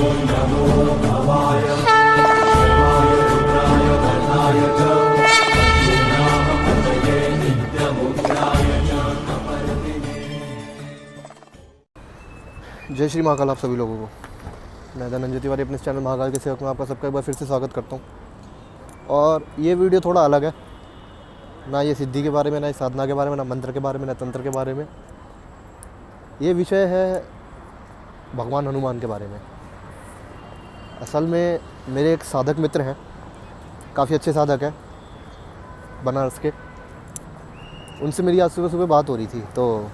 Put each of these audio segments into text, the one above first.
जय श्री महाकाल आप सभी लोगों को। मैं धनंजय तिवारी अपने चैनल महाकाल के सेवक में आपका सबका एक बार फिर से स्वागत करता हूँ। और ये वीडियो थोड़ा अलग है, ना ये सिद्धि के बारे में, ना साधना के बारे में, ना मंत्र के बारे में, ना तंत्र के बारे में। ये विषय है भगवान हनुमान के बारे में। असल में मेरे एक साधक मित्र हैं, काफ़ी अच्छे साधक हैं बनारस के। उनसे मेरी आज सुबह सुबह बात हो रही थी, तो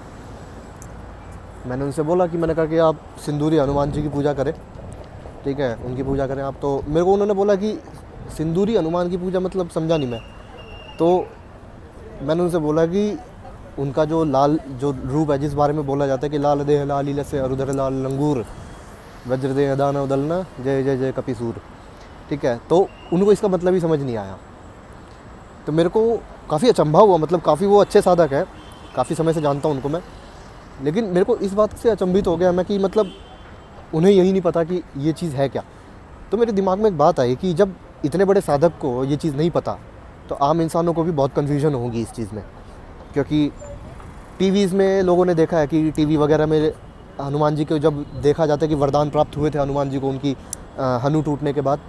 मैंने उनसे बोला कि मैंने कहा कि आप सिंदूरी हनुमान जी की पूजा करें, ठीक है, उनकी पूजा करें आप। तो मेरे को उन्होंने बोला कि सिंदूरी हनुमान की पूजा मतलब समझा नहीं मैं। तो मैंने उनसे बोला कि उनका जो लाल जो रूप है, जिस बारे में बोला जाता है कि लाल देह लाल लीला से अरुधर लाल लंगूर वज्र देह दानव दलना जय जय जय कपिसूर, ठीक है, तो उनको इसका मतलब ही समझ नहीं आया। तो मेरे को काफ़ी अचंभा हुआ, मतलब काफ़ी वो अच्छे साधक है, काफ़ी समय से जानता हूँ उनको मैं, लेकिन मेरे को इस बात से अचंभित हो गया मैं कि मतलब उन्हें यही नहीं पता कि ये चीज़ है क्या। तो मेरे दिमाग में एक बात आई कि जब इतने बड़े साधक को ये चीज़ नहीं पता, तो आम इंसानों को भी बहुत कन्फ्यूजन होगी इस चीज़ में। क्योंकि टीवीज़ में लोगों ने देखा है कि टीवी वगैरह में हनुमान जी को जब देखा जाता है कि वरदान प्राप्त हुए थे हनुमान जी को उनकी हनु टूटने के बाद,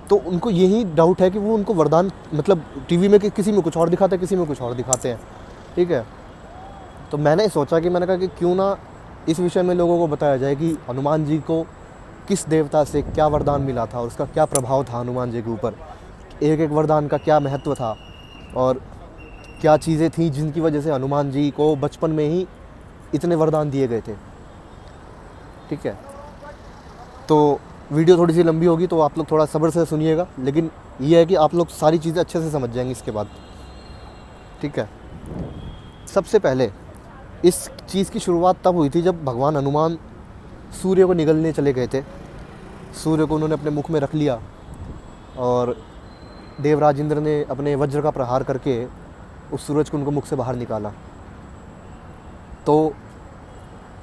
तो उनको यही डाउट है कि वो उनको वरदान मतलब टीवी में किसी में कुछ और दिखाते हैं, किसी में कुछ और दिखाते हैं, ठीक है। तो मैंने सोचा कि मैंने कहा कि क्यों ना इस विषय में लोगों को बताया जाए कि हनुमान जी को किस देवता से क्या वरदान मिला था और उसका क्या प्रभाव था हनुमान जी के ऊपर, एक एक वरदान का क्या महत्व था और क्या चीज़ें थीं जिनकी वजह से हनुमान जी को बचपन में ही इतने वरदान दिए गए थे, ठीक है। तो वीडियो थोड़ी सी लंबी होगी, तो आप लोग थोड़ा सब्र से सुनिएगा, लेकिन ये है कि आप लोग सारी चीज़ें अच्छे से समझ जाएंगे इसके बाद, ठीक है। सबसे पहले इस चीज़ की शुरुआत तब हुई थी जब भगवान हनुमान सूर्य को निगलने चले गए थे। सूर्य को उन्होंने अपने मुख में रख लिया और देवराज इंद्र ने अपने वज्र का प्रहार करके उस सूरज को उनको मुख से बाहर निकाला। तो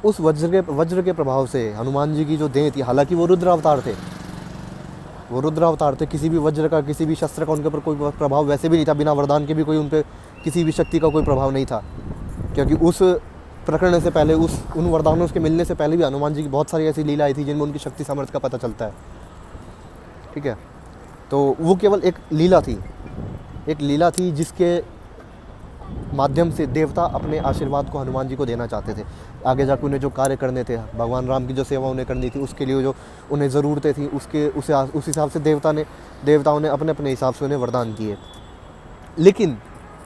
उस वज्र के प्रभाव से हनुमान जी की जो देह थी, हालांकि वो रुद्र अवतार थे, किसी भी वज्र का किसी भी शस्त्र का उनके ऊपर कोई प्रभाव वैसे भी नहीं था, बिना वरदान के भी कोई उन पर किसी भी शक्ति का कोई प्रभाव नहीं था। क्योंकि उस प्रकरण से पहले, उन वरदानों के मिलने से पहले भी हनुमान जी की बहुत सारी ऐसी लीलाएं थी जिनमें उनकी शक्ति सामर्थ्य का पता चलता है, ठीक है। तो वो केवल एक लीला थी जिसके माध्यम से देवता अपने आशीर्वाद को हनुमान जी को देना चाहते थे। आगे जाकर उन्हें जो कार्य करने थे, भगवान राम की जो सेवा उन्हें करनी थी, उसके लिए जो उन्हें ज़रूरतें थी, उस हिसाब से देवताओं ने अपने अपने हिसाब से उन्हें वरदान दिए। लेकिन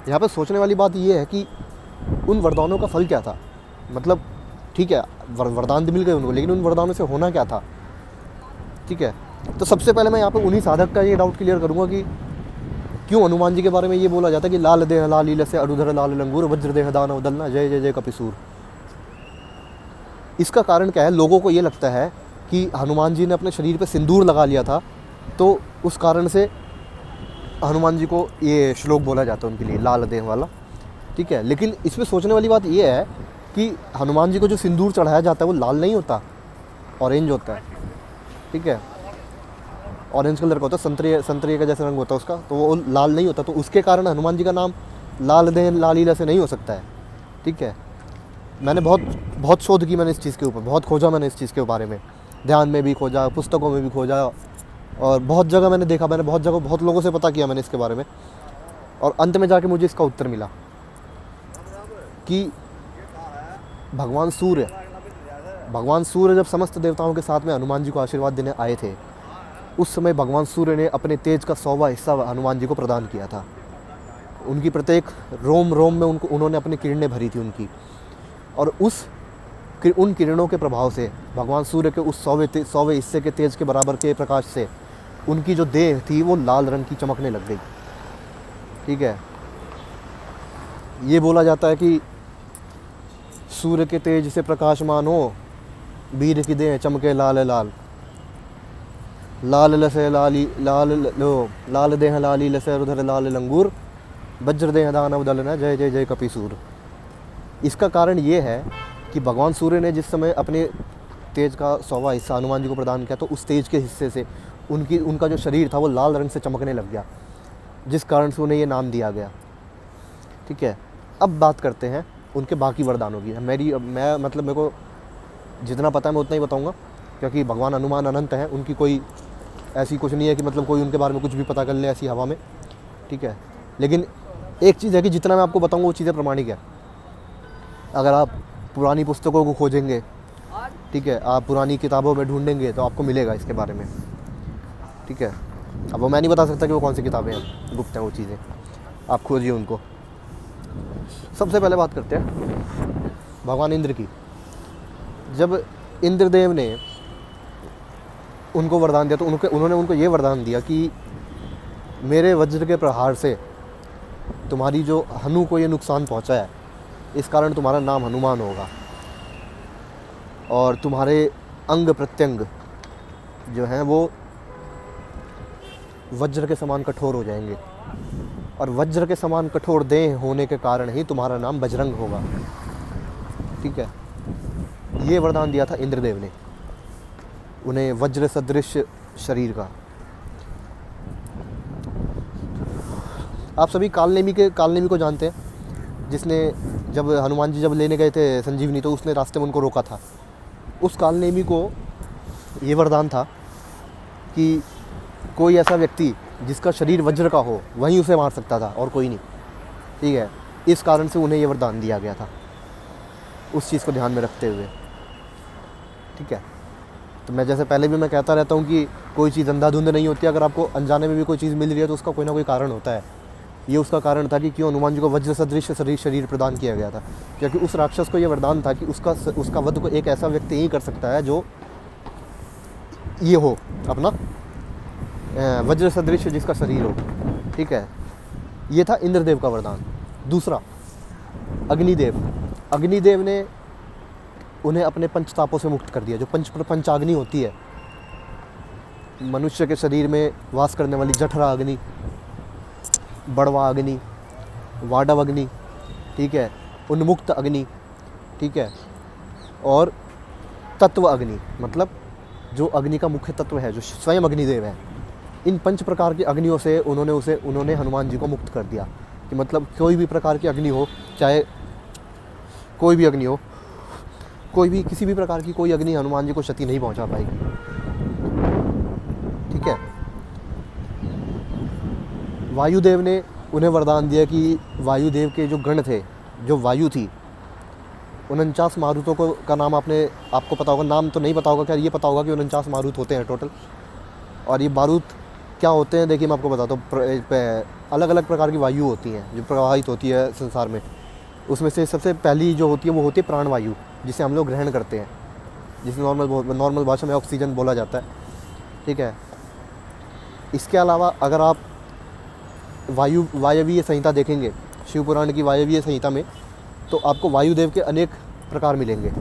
यहाँ पर सोचने वाली बात यह है कि उन वरदानों का फल क्या था। मतलब ठीक है, वरदान तो मिल गए उनको, लेकिन उन वरदानों से होना क्या था, ठीक है। तो सबसे पहले मैं यहाँ पे उन्हीं साधक का ये डाउट क्लियर करूँगा कि क्यों हनुमान जी के बारे में ये बोला जाता है कि लाल देह लाल लीला से अरुधर लाल लंगूर वज्र देह दानव दलना जय जय जय कपिसूर। इसका कारण क्या है? लोगों को ये लगता है कि हनुमान जी ने अपने शरीर पर सिंदूर लगा लिया था, तो उस कारण से हनुमान जी को ये श्लोक बोला जाता है उनके लिए, लाल देह वाला, ठीक है। लेकिन इसमें सोचने वाली बात यह है कि हनुमान जी को जो सिंदूर चढ़ाया जाता है वो लाल नहीं होता, ऑरेंज होता है, ठीक है। ऑरेंज कलर का होता है, संतरे का जैसा रंग होता है उसका, तो वो लाल नहीं होता। तो उसके कारण हनुमान जी का नाम लाल देह लाल लीला से नहीं हो सकता है, ठीक है। मैंने बहुत शोध की मैंने इस चीज़ के ऊपर, बहुत खोजा मैंने इस चीज़ के बारे में, ध्यान में भी खोजा, पुस्तकों में भी खोजा, और बहुत जगह मैंने देखा, मैंने बहुत लोगों से पता किया मैंने इसके बारे में, और अंत में जाके मुझे इसका उत्तर मिला कि भगवान सूर्य जब समस्त देवताओं के साथ में हनुमान जी को आशीर्वाद देने आए थे, उस समय भगवान सूर्य ने अपने तेज का 100वां हिस्सा हनुमान जी को प्रदान किया था। उनकी प्रत्येक रोम में उन्होंने अपनी किरणें भरी थी उनकी, और उन किरणों के प्रभाव से भगवान सूर्य के उस 100वें हिस्से के तेज के बराबर के प्रकाश से उनकी जो देह थी वो लाल रंग की चमकने लग गई, ठीक है। ये बोला जाता है कि सूर्य के तेज से प्रकाशमान हो, वीर की देह चमके लाल लाल, लाल लसे लाली लाल देह लाली लसे उधर लाल लंगूर वज्र देह दानव दलना जय जय जय कपिसूर। इसका कारण ये है कि भगवान सूर्य ने जिस समय अपने तेज का 100वां हिस्सा हनुमान जी को प्रदान किया, तो उस तेज के हिस्से से उनका जो शरीर था वो लाल रंग से चमकने लग गया, जिस कारण से उन्हें ये नाम दिया गया। ठीक है, अब बात करते हैं उनके बाकी वरदानों की। मैं मतलब मेरे को जितना पता है मैं उतना ही बताऊंगा, क्योंकि भगवान हनुमान अनंत हैं, उनकी कोई ऐसी कुछ नहीं है कि मतलब कोई उनके बारे में कुछ भी पता कर ले ऐसी हवा में। ठीक है, लेकिन एक चीज़ है कि जितना मैं आपको बताऊंगा वो चीज़ें प्रमाणिक है। अगर आप पुरानी पुस्तकों को खोजेंगे, ठीक है, आप पुरानी किताबों में ढूंढेंगे तो आपको मिलेगा इसके बारे में। ठीक है, अब वो मैं नहीं बता सकता कि वो कौन सी किताबें हैं, गुप्त हैं वो चीज़ें, आप खोजिए उनको। सबसे पहले बात करते हैं भगवान इंद्र की। जब इंद्रदेव ने उनको वरदान दिया तो उन्होंने उनको ये वरदान दिया कि मेरे वज्र के प्रहार से तुम्हारी जो हनु को ये नुकसान पहुंचा है, इस कारण तुम्हारा नाम हनुमान होगा, और तुम्हारे अंग प्रत्यंग जो हैं वो वज्र के समान कठोर हो जाएंगे, और वज्र के समान कठोर देह होने के कारण ही तुम्हारा नाम बजरंग होगा। ठीक है, ये वरदान दिया था इंद्रदेव ने उन्हें वज्र सदृश शरीर का। आप सभी कालनेमी को जानते हैं, जिसने जब हनुमान जी जब लेने गए थे संजीवनी तो उसने रास्ते में उनको रोका था। उस कालनेमी को ये वरदान था कि कोई ऐसा व्यक्ति जिसका शरीर वज्र का हो वहीं उसे मार सकता था और कोई नहीं। ठीक है, इस कारण से उन्हें ये वरदान दिया गया था, उस चीज़ को ध्यान में रखते हुए। ठीक है, तो मैं जैसे पहले भी मैं कहता रहता हूँ कि कोई चीज़ अंधाधुंध नहीं होती। अगर आपको अनजाने में भी कोई चीज़ मिल रही है तो उसका कोई ना कोई कारण होता है। ये उसका कारण था कि क्यों हनुमान जी को वज्र सदृश शरीर प्रदान किया गया था, क्योंकि उस राक्षस को ये वरदान था कि उसका वध को एक ऐसा व्यक्ति ही कर सकता है जो ये हो अपना वज्र सदृश जिसका शरीर हो। ठीक है, ये था इंद्रदेव का वरदान। दूसरा अग्निदेव ने उन्हें अपने पंचतापों से मुक्त कर दिया। जो पंचाग्नि होती है, मनुष्य के शरीर में वास करने वाली जठरा अग्नि, बड़वा अग्नि, वाडव अग्नि, ठीक है, उन्मुक्त अग्नि, ठीक है, और तत्व अग्नि, मतलब जो अग्नि का मुख्य तत्व है, जो स्वयं अग्निदेव है। इन 5 प्रकार की अग्नियों से उन्होंने हनुमान जी को मुक्त कर दिया कि मतलब कोई भी प्रकार की अग्नि हो, चाहे कोई भी अग्नि हो, किसी भी प्रकार की कोई अग्नि हनुमान जी को क्षति नहीं पहुंचा पाएगी। ठीक है, वायुदेव ने उन्हें वरदान दिया कि वायुदेव के जो गण थे, जो वायु थी, 49 मारुतों का नाम आपको पता होगा, नाम तो नहीं पता होगा, क्या ये पता होगा कि 49 मारुत होते हैं टोटल। और ये मारुत क्या होते हैं, देखिए मैं आपको बताता हूँ। अलग अलग प्रकार की वायु होती हैं जो प्रवाहित होती है संसार में। उसमें से सबसे पहली जो होती है वो होती है प्राणवायु, जिसे हम लोग ग्रहण करते हैं, जिसे नॉर्मल भाषा में ऑक्सीजन बोला जाता है। ठीक है, इसके अलावा अगर आप वायवीय संहिता देखेंगे, शिव पुराण की वायवीय संहिता में, तो आपको वायुदेव के अनेक प्रकार मिलेंगे।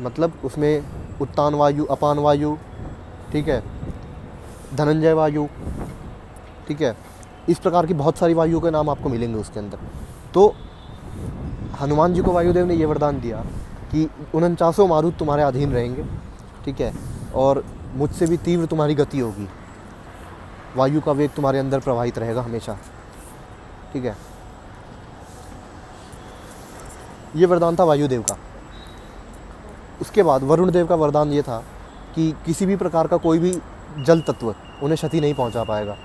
मतलब उसमें उत्तान वायु, अपान वायु, ठीक है, धनंजय वायु, ठीक है, इस प्रकार की बहुत सारी वायु के नाम आपको मिलेंगे उसके अंदर। तो हनुमान जी को वायुदेव ने ये वरदान दिया कि 49 मारुत तुम्हारे अधीन रहेंगे, ठीक है, और मुझसे भी तीव्र तुम्हारी गति होगी, वायु का वेग तुम्हारे अंदर प्रवाहित रहेगा हमेशा। ठीक है, ये वरदान था वायुदेव का। उसके बाद वरुण देव का वरदान ये था कि किसी भी प्रकार का कोई भी जल तत्व उन्हें क्षति नहीं पहुंचा पाएगा,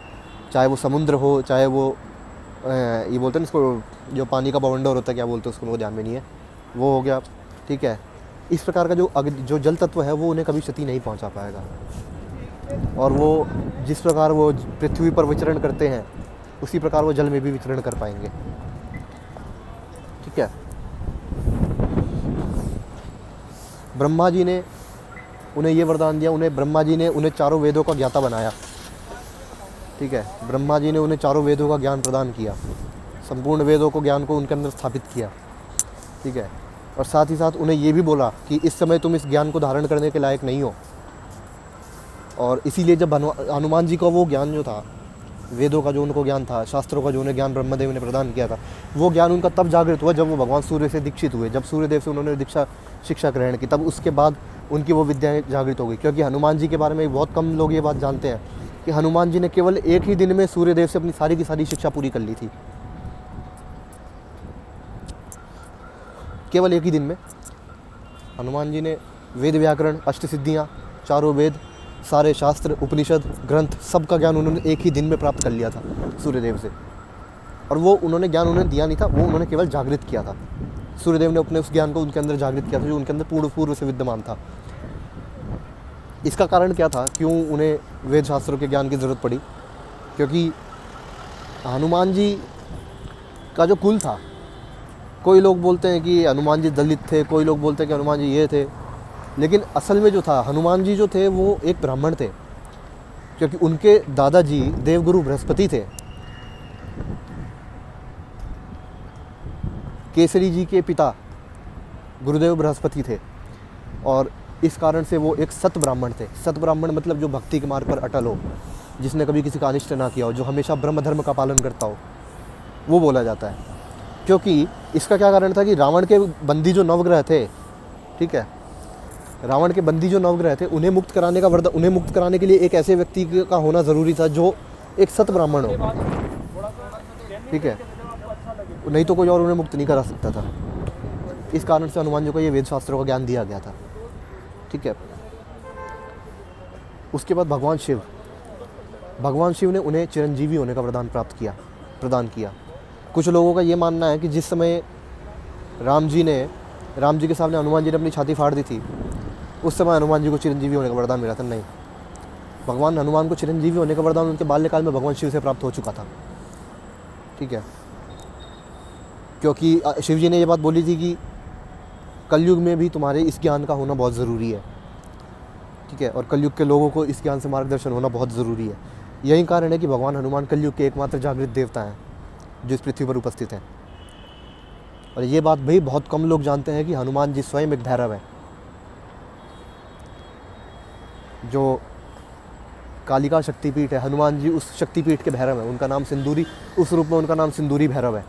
चाहे वो समुद्र हो, चाहे वो ये बोलते हैं इसको, जो पानी का बवंडर होता है, क्या बोलते हैं उसको, मुझे ध्यान में नहीं है, वो हो गया। ठीक है, इस प्रकार का जो जल तत्व है वो उन्हें कभी क्षति नहीं पहुंचा पाएगा। और वो जिस प्रकार वो पृथ्वी पर विचरण करते हैं उसी प्रकार वो जल में भी विचरण कर पाएंगे। ठीक है, ब्रह्मा जी ने उन्हें ये वरदान दिया, ब्रह्मा जी ने उन्हें चारों वेदों का ज्ञाता बनाया। ठीक है, ब्रह्मा जी ने उन्हें चारों वेदों का ज्ञान प्रदान किया, संपूर्ण वेदों को ज्ञान को उनके अंदर स्थापित किया। ठीक है, और साथ ही साथ उन्हें ये भी बोला कि इस समय तुम इस ज्ञान को धारण करने के लायक नहीं हो। और इसीलिए जब हनुमान जी को वो ज्ञान जो था, वेदों का जो उनको ज्ञान था, शास्त्रों का जो उन्हें ज्ञान ब्रह्मदेव ने प्रदान किया था, वो ज्ञान उनका तब जागृत हुआ जब वो भगवान सूर्य से दीक्षित हुए। जब सूर्यदेव से उन्होंने दीक्षा शिक्षा ग्रहण की, तब उसके बाद उनकी वो विद्याएँ जागृत हो गई। क्योंकि हनुमान जी के बारे में बहुत कम लोग ये बात जानते हैं कि हनुमान जी ने केवल एक ही दिन में सूर्यदेव से अपनी सारी की सारी शिक्षा पूरी कर ली थी। केवल एक ही दिन में हनुमान जी ने वेद व्याकरण, अष्टसिद्धियाँ, चारों वेद, सारे शास्त्र, उपनिषद, ग्रंथ, सब का ज्ञान उन्होंने एक ही दिन में प्राप्त कर लिया था सूर्यदेव से। और वो उन्होंने ज्ञान उन्हें दिया नहीं था, वो उन्होंने केवल जागृत किया था। सूर्यदेव ने अपने उस ज्ञान को उनके अंदर जागृत किया था जो उनके अंदर पूर्व से विद्यमान था। इसका कारण क्या था, क्यों उन्हें वेद शास्त्रों के ज्ञान की ज़रूरत पड़ी? क्योंकि हनुमान जी का जो कुल था, कोई लोग बोलते हैं कि हनुमान जी दलित थे, कोई लोग बोलते हैं कि हनुमान जी ये थे, लेकिन असल में जो था, हनुमान जी जो थे वो एक ब्राह्मण थे। क्योंकि उनके दादाजी देवगुरु बृहस्पति थे, केसरी जी के पिता गुरुदेव बृहस्पति थे, और इस कारण से वो एक सत ब्राह्मण थे। सत ब्राह्मण मतलब जो भक्ति के मार्ग पर अटल हो, जिसने कभी किसी का अनिष्ट ना किया हो, जो हमेशा ब्रह्म धर्म का पालन करता हो, वो बोला जाता है। क्योंकि इसका क्या कारण था कि रावण के बंदी जो नवग्रह थे, ठीक है, रावण के बंदी जो नवग्रह थे, उन्हें मुक्त कराने का वरदान, उन्हें मुक्त कराने के लिए एक ऐसे व्यक्ति का होना ज़रूरी था जो एक सत ब्राह्मण हो, ठीक है, नहीं तो कोई और उन्हें मुक्त नहीं करा सकता था। इस कारण से हनुमान जी को ये वेद शास्त्रों का ज्ञान दिया गया था, ठीक है। उसके बाद भगवान शिव ने उन्हें चिरंजीवी होने का वरदान प्रदान किया। कुछ लोगों का ये मानना है कि जिस समय राम जी के सामने हनुमान जी ने अपनी छाती फाड़ दी थी, उस समय हनुमान जी को चिरंजीवी होने का वरदान मिला था। नहीं, भगवान हनुमान को चिरंजीवी होने का वरदान उनके बाल्यकाल में भगवान शिव से प्राप्त हो चुका था, ठीक है। क्योंकि शिव जी ने ये बात बोली थी कि कलयुग में भी तुम्हारे इस ज्ञान का होना बहुत ज़रूरी है, ठीक है, और कलयुग के लोगों को इस ज्ञान से मार्गदर्शन होना बहुत ज़रूरी है। यही कारण है कि भगवान हनुमान कलयुग के एकमात्र जागृत देवता हैं जो इस पृथ्वी पर उपस्थित हैं। और ये बात भी बहुत कम लोग जानते हैं कि हनुमान जी स्वयं एक भैरव है, जो कालिका शक्तिपीठ है, हनुमान जी उस शक्तिपीठ के भैरव हैं। उनका नाम सिंदूरी, उस रूप में उनका नाम सिंदूरी भैरव है।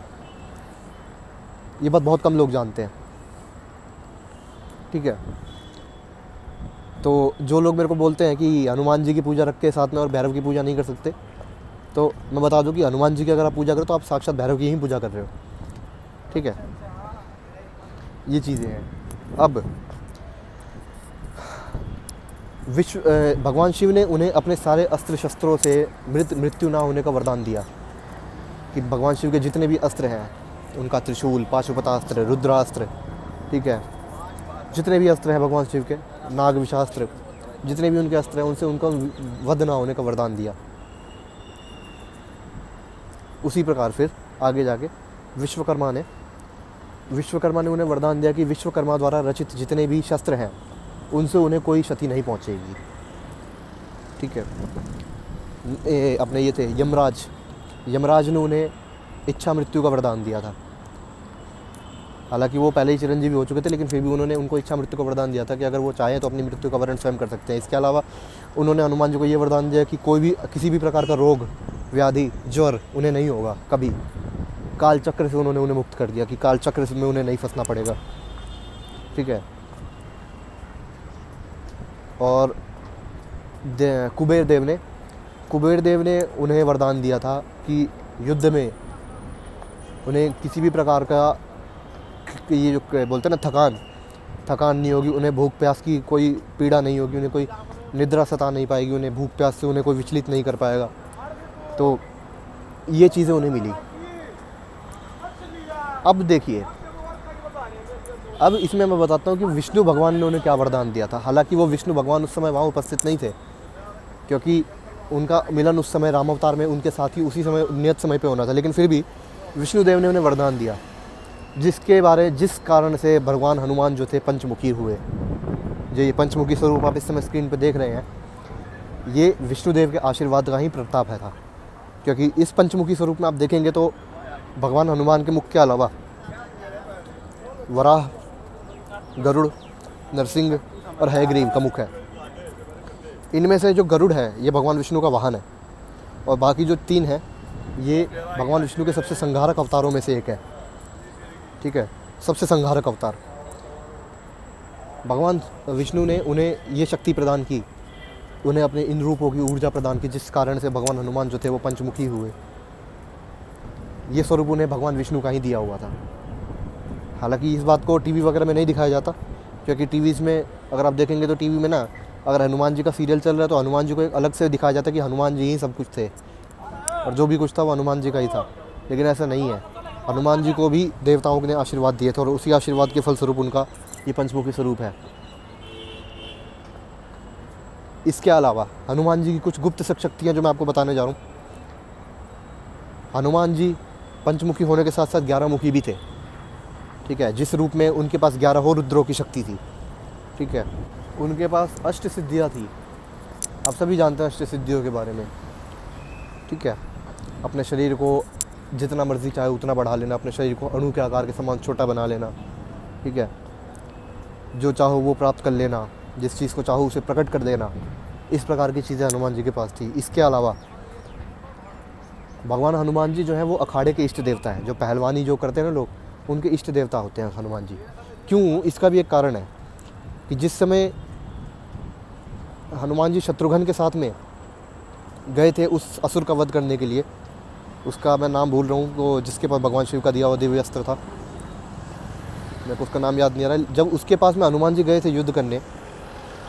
ये बात बहुत कम लोग जानते हैं, ठीक है। तो जो लोग मेरे को बोलते हैं कि हनुमान जी की पूजा रख के साथ में और भैरव की पूजा नहीं कर सकते, तो मैं बता दूं कि हनुमान जी की अगर आप पूजा करो तो आप साक्षात भैरव की ही पूजा कर रहे हो, ठीक है। ये चीज़ें हैं। अब भगवान शिव ने उन्हें अपने सारे अस्त्र शस्त्रों से मृत्यु ना होने का वरदान दिया कि भगवान शिव के जितने भी अस्त्र हैं, उनका त्रिशूल, पाशुपतास्त्र, रुद्रास्त्र, ठीक है, जितने भी अस्त्र हैं भगवान शिव के, नाग विशास्त्र, जितने भी उनके अस्त्र हैं, उनसे उनका वध ना होने का वरदान दिया। उसी प्रकार फिर आगे जाके विश्वकर्मा ने उन्हें वरदान दिया कि विश्वकर्मा द्वारा रचित जितने भी शस्त्र हैं उनसे उन्हें कोई क्षति नहीं पहुंचेगी, ठीक है। अपने ये थे यमराज ने उन्हें इच्छा मृत्यु का वरदान दिया था। हालांकि वो पहले ही चिरंजीवी हो चुके थे, लेकिन फिर भी उन्होंने उनको इच्छा मृत्यु का वरदान दिया था कि अगर वो चाहें तो अपनी मृत्यु का वरण स्वयं कर सकते हैं। इसके अलावा उन्होंने हनुमान जी को ये वरदान दिया कि कोई भी किसी भी प्रकार का रोग, व्याधि, ज्वर उन्हें नहीं होगा कभी। काल चक्र से उन्हें मुक्त कर दिया कि काल चक्र में उन्हें नहीं फंसना पड़ेगा, ठीक है। और कुबेर देव ने उन्हें वरदान दिया था कि युद्ध में उन्हें किसी भी प्रकार का ये जो बोलते हैं ना थकान नहीं होगी, उन्हें भूख प्यास की कोई पीड़ा नहीं होगी, उन्हें कोई निद्रा सता नहीं पाएगी, उन्हें भूख प्यास से उन्हें कोई विचलित नहीं कर पाएगा। तो ये चीज़ें उन्हें मिली। अब देखिए, अब इसमें मैं बताता हूँ कि विष्णु भगवान ने उन्हें क्या वरदान दिया था। हालांकि वो विष्णु भगवान उस समय वहाँ उपस्थित नहीं थे, क्योंकि उनका मिलन उस समय राम अवतार में उनके साथ ही उसी समय नियत समय पे होना था। लेकिन फिर भी विष्णुदेव ने उन्हें वरदान दिया, जिस कारण से भगवान हनुमान जो थे पंचमुखी हुए। जो ये पंचमुखी स्वरूप आप इस समय स्क्रीन पर देख रहे हैं, ये विष्णुदेव के आशीर्वाद का ही प्रताप है था। क्योंकि इस पंचमुखी स्वरूप में आप देखेंगे तो भगवान हनुमान के मुख के अलावा वराह, गरुड़, नरसिंह और हयग्रीव का मुख है। इनमें से जो गरुड़ है ये भगवान विष्णु का वाहन है, और बाकी जो 3 हैं ये भगवान विष्णु के सबसे संहारक अवतारों में से एक है, ठीक है, सबसे संहारक अवतार। भगवान विष्णु ने उन्हें ये शक्ति प्रदान की, उन्हें अपने इन रूपों की ऊर्जा प्रदान की, जिस कारण से भगवान हनुमान जो थे वो पंचमुखी हुए। ये स्वरूप उन्हें भगवान विष्णु का ही दिया हुआ था। हालांकि इस बात को टीवी वगैरह में नहीं दिखाया जाता, क्योंकि टीवीज़ में अगर आप देखेंगे तो टीवी में ना अगर हनुमान जी का सीरियल चल रहा है तो हनुमान जी को एक अलग से दिखाया जाता है कि हनुमान जी ही सब कुछ थे और जो भी कुछ था वो हनुमान जी का ही था। लेकिन ऐसा नहीं है, हनुमान जी को भी देवताओं ने आशीर्वाद दिए थे और उसी आशीर्वाद के फलस्वरूप उनका ये पंचमुखी स्वरूप है। इसके अलावा हनुमान जी की कुछ गुप्त शक्तियाँ जो मैं आपको बताने जा रहा हूँ। हनुमान जी पंचमुखी होने के साथ साथ 11 मुखी भी थे, ठीक है, जिस रूप में उनके पास 11 रुद्रों की शक्ति थी, ठीक है। उनके पास अष्ट सिद्धियाँ थी, आप सभी जानते हैं अष्ट सिद्धियों के बारे में, ठीक है। अपने शरीर को जितना मर्जी चाहे उतना बढ़ा लेना, अपने शरीर को अणु के आकार के समान छोटा बना लेना, ठीक है, जो चाहो वो प्राप्त कर लेना, जिस चीज़ को चाहो उसे प्रकट कर देना, इस प्रकार की चीज़ें हनुमान जी के पास थी। इसके अलावा भगवान हनुमान जी जो हैं वो अखाड़े के इष्ट देवता हैं, जो पहलवानी जो करते हैं ना लोग, उनके इष्ट देवता होते हैं हनुमान जी। क्यों? इसका भी एक कारण है कि जिस समय हनुमान जी शत्रुघ्न के साथ में गए थे उस असुर का वध करने के लिए, उसका मैं नाम भूल रहा हूँ, तो जिसके पास भगवान शिव का दिया हुआ दिव्य अस्त्र था, मेरे को उसका नाम याद नहीं आ रहा। जब उसके पास में हनुमान जी गए थे युद्ध करने,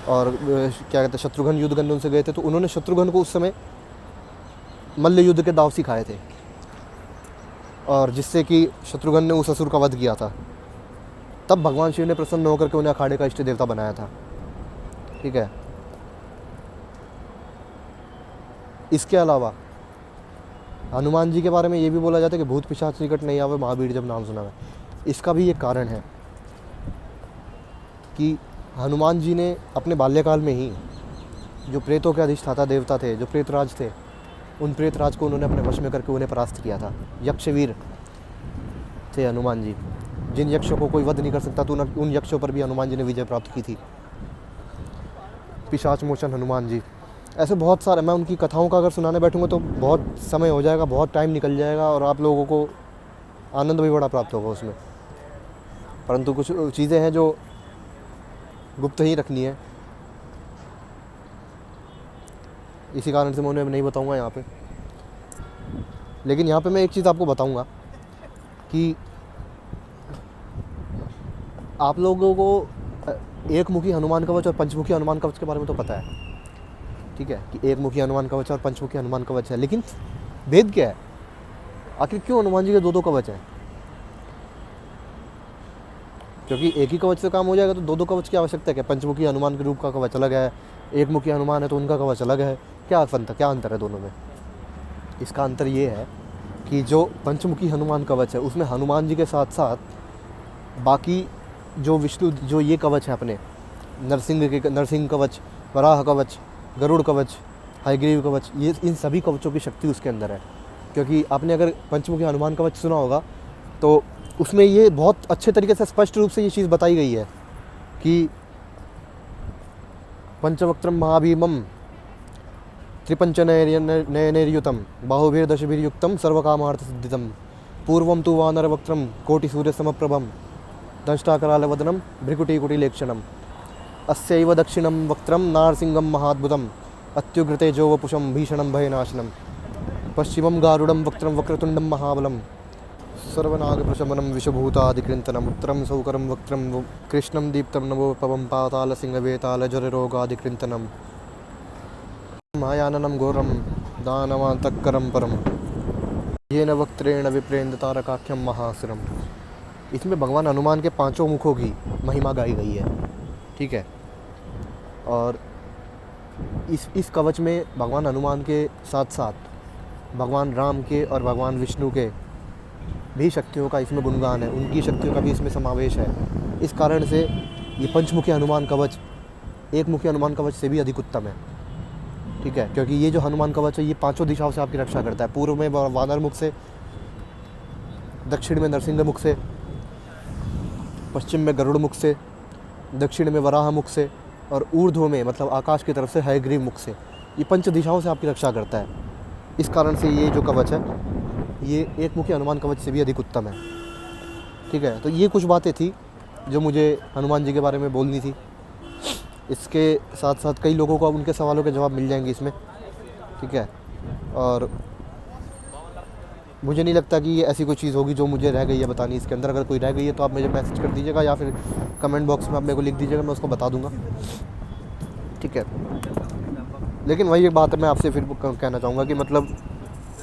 और क्या कहते हैं शत्रुघ्न युद्ध करने उनसे गए थे, तो उन्होंने शत्रुघ्न को उस समय मल्ल युद्ध के दाव सिखाए थे, और जिससे कि शत्रुघ्न ने उस असुर का वध किया था। तब भगवान शिव ने प्रसन्न होकर के उन्हें अखाड़े का इष्ट देवता बनाया था, ठीक है। इसके अलावा हनुमान जी के बारे में ये भी बोला जाता है कि भूत पिशाच निकट नहीं आवे महावीर जब नाम सुना है। इसका भी एक कारण है कि हनुमान जी ने अपने बाल्यकाल में ही जो प्रेतों के अधिष्ठाता देवता थे, जो प्रेतराज थे, उन प्रेतराज को उन्होंने अपने वश में करके उन्हें परास्त किया था। यक्षवीर थे हनुमान जी, जिन यक्षों को कोई वध नहीं कर सकता तो उन यक्षों पर भी हनुमान जी ने विजय प्राप्त की थी। पिशाच मोचन हनुमान जी, ऐसे बहुत सारे, मैं उनकी कथाओं का अगर सुनाने बैठूंगा तो बहुत समय हो जाएगा, बहुत टाइम निकल जाएगा और आप लोगों को आनंद भी बड़ा प्राप्त होगा उसमें। परंतु कुछ चीज़ें हैं जो गुप्त ही रखनी है, इसी कारण से मैं उन्हें नहीं बताऊंगा यहाँ पे। लेकिन यहाँ पे मैं एक चीज़ आपको बताऊंगा कि आप लोगों को एक मुखी हनुमान कवच और पंचमुखी हनुमान कवच के बारे में तो पता है, ठीक है, कि एक मुखी हनुमान कवच और पंचमुखी हनुमान कवच है। लेकिन भेद क्या है? आखिर क्यों हनुमान जी के दो कवच हैं? क्योंकि एक ही कवच से काम हो जाएगा तो दो कवच की आवश्यकता है? पंचमुखी हनुमान के रूप का कवच अलग है, एक मुखी हनुमान है तो उनका कवच अलग है, क्या अंतर है दोनों में? इसका अंतर ये है कि जो पंचमुखी हनुमान कवच है उसमें हनुमान जी के साथ साथ बाकी जो विष्णु जो ये कवच है अपने नरसिंह कवच, वराह कवच, गरुड़ कवच, हयग्रीव कवच, ये इन सभी कवचों की शक्ति उसके अंदर है। क्योंकि आपने अगर पंचमुखी हनुमान कवच सुना होगा तो उसमें ये बहुत अच्छे तरीके से स्पष्ट रूप से ये चीज़ बताई गई है कि पंचवक्त्रम महाभीमम त्रिपंचनयनैर्युतम बाहुभिर्दशभिर्युक्तम सर्वकामार्थसिद्धिदम पूर्वं तु वानरवक्त्रम कोटिसूर्यसमप्रभम दंष्टाकरालवदनम भ्रिकुटीकुटिलेक्षणम अस्यैव दक्षिणं वक्त्रम नारसिंहं महाद्भुतम अत्युग्रतेजो वपुषं भीषणं भयनाशनम पश्चिमं गारुडं वक्त्रं वक्रतुंडं महाबलं सर्वनागप्रशमनं विषभूतादिकृन्तनम् उत्तरं सौकरं वक्त्रं कृष्णं दीप्तं नवोपवं पातालसिंहवेतालजररोगादिकृन्तनं मायाननं घोरं दानवान्तःकरं परं येन वक्त्रेण विप्रेन्द्र तारकाख्यं महासुरम्। इसमें भगवान हनुमान के 5 मुखों की महिमा गाई गई है, ठीक है। और इस कवच में भगवान हनुमान के साथ साथ भगवान राम के और भगवान विष्णु के भी शक्तियों का इसमें गुणगान है, उनकी शक्तियों का भी इसमें समावेश है। इस कारण से ये पंचमुखी हनुमान कवच एक मुखी हनुमान कवच से भी अधिक उत्तम है, ठीक है। क्योंकि ये जो हनुमान कवच है ये 5 दिशाओं से आपकी रक्षा करता है। पूर्व में वानर मुख से, दक्षिण में नरसिंह मुख से, पश्चिम में गरुड़ मुख से, दक्षिण में वराह मुख से और ऊर्ध्व में मतलब आकाश की तरफ से हयग्रीव मुख से। ये 5 दिशाओं से आपकी रक्षा करता है। इस कारण से ये जो कवच है ये एक मुखी हनुमान कवच से भी अधिक उत्तम है, ठीक है। तो ये कुछ बातें थी जो मुझे हनुमान जी के बारे में बोलनी थी। इसके साथ साथ कई लोगों को अब उनके सवालों के जवाब मिल जाएंगे इसमें, ठीक है। और मुझे नहीं लगता कि ये ऐसी कोई चीज़ होगी जो मुझे रह गई है बतानी इसके अंदर। अगर कोई रह गई है तो आप मुझे मैसेज कर दीजिएगा या फिर कमेंट बॉक्स में आप मेरे को लिख दीजिएगा, मैं उसको बता दूंगा, ठीक है। लेकिन वही एक बात है, मैं आपसे फिर कहना चाहूँगा कि मतलब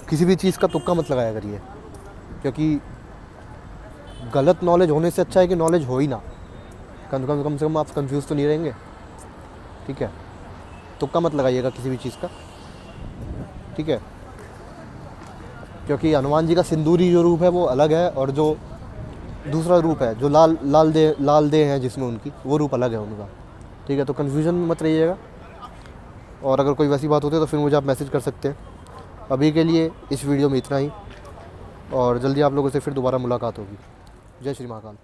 किसी भी चीज़ का तुक्का मत लगाया करिए, क्योंकि गलत नॉलेज होने से अच्छा है कि नॉलेज हो ही ना। कम से कम आप कंफ्यूज तो नहीं रहेंगे, ठीक है। तुक्का मत लगाइएगा किसी भी चीज़ का, ठीक है। क्योंकि हनुमान जी का सिंदूरी जो रूप है वो अलग है, और जो दूसरा रूप है जो लाल दे हैं जिसमें उनकी, वो रूप अलग है उनका, ठीक है। तो कन्फ्यूजन में मत रहिएगा। और अगर कोई वैसी बात होती है तो फिर मुझे आप मैसेज कर सकते हैं। अभी के लिए इस वीडियो में इतना ही, और जल्दी आप लोगों से फिर दोबारा मुलाकात होगी। जय श्री महाकाल।